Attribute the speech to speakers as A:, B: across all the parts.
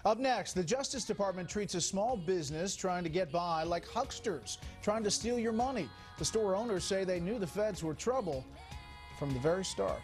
A: Up next, the Justice Department treats a small business trying to get by like hucksters trying to steal your money. The store owners say they knew the feds were trouble from the very start.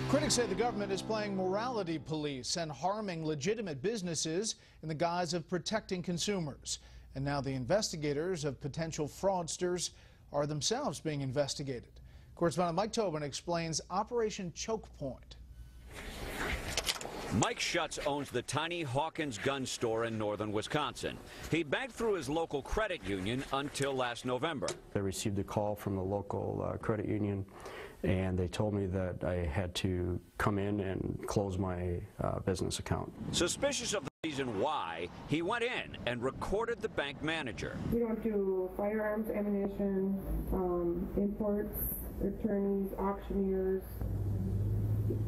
A: Critics say the government is playing morality police and harming legitimate businesses in the guise of protecting consumers. And now the investigators of potential fraudsters are themselves being investigated. Correspondent Mike Tobin explains Operation Chokepoint.
B: Mike Schutz owns the tiny Hawkins gun store in northern Wisconsin. He banked through his local credit union until last November.
C: I received a call from the local credit union, and they told me that I had to come in and close my business account.
B: Suspicious of the reason why, he went in and recorded the bank manager.
D: We don't do firearms, ammunition, imports, attorneys, auctioneers,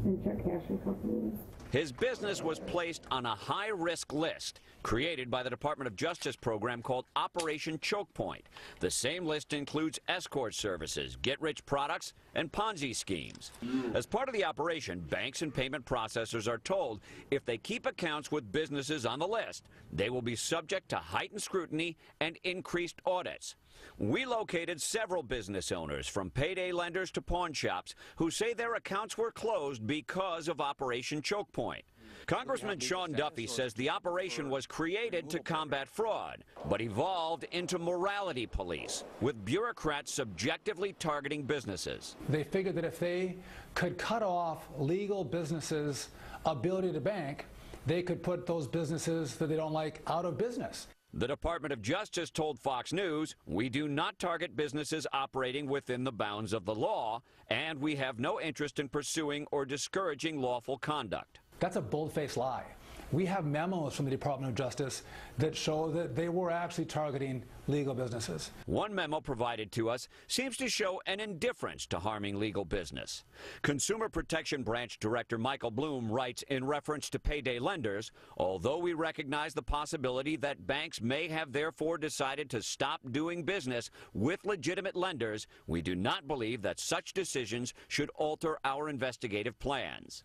D: and check cashing companies.
B: His business was placed on a high-risk list created by the Department of Justice program called Operation Chokepoint. The same list includes escort services, get-rich products, and Ponzi schemes. As part of the operation, banks and payment processors are told if they keep accounts with businesses on the list, they will be subject to heightened scrutiny and increased audits. We located several business owners, from payday lenders to pawn shops, who say their accounts were closed because of Operation Chokepoint. Congressman Sean Duffy says the operation was created to combat fraud, but evolved into morality police, with bureaucrats subjectively targeting businesses.
E: They figured that if they could cut off legal businesses' ability to bank, they could put those businesses that they don't like out of business.
B: The Department of Justice told Fox News, "We do not target businesses operating within the bounds of the law, and we have no interest in pursuing or discouraging lawful conduct."
E: That's a bold-faced lie. We have memos from the Department of Justice that show that they were actually targeting legal businesses.
B: One memo provided to us seems to show an indifference to harming legal business. Consumer Protection Branch Director Michael Bloom writes in reference to payday lenders, although we recognize the possibility that banks may have therefore decided to stop doing business with legitimate lenders, we do not believe that such decisions should alter our investigative plans.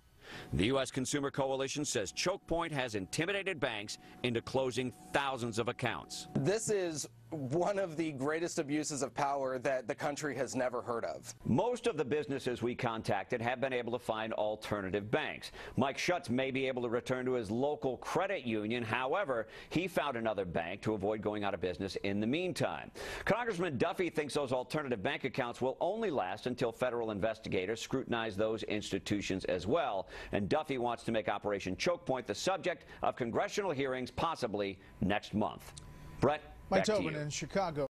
B: The U.S. Consumer Coalition says Chokepoint has intimidated banks into closing thousands of accounts.
F: This is one of the greatest abuses of power that the country has never heard of.
B: Most of the businesses we contacted have been able to find alternative banks. Mike Schutz may be able to return to his local credit union. However, he found another bank to avoid going out of business in the meantime. Congressman Duffy thinks those alternative bank accounts will only last until federal investigators scrutinize those institutions as well. And Duffy wants to make Operation Chokepoint the subject of congressional hearings possibly next month. Brett,
A: Mike Tobin in Chicago.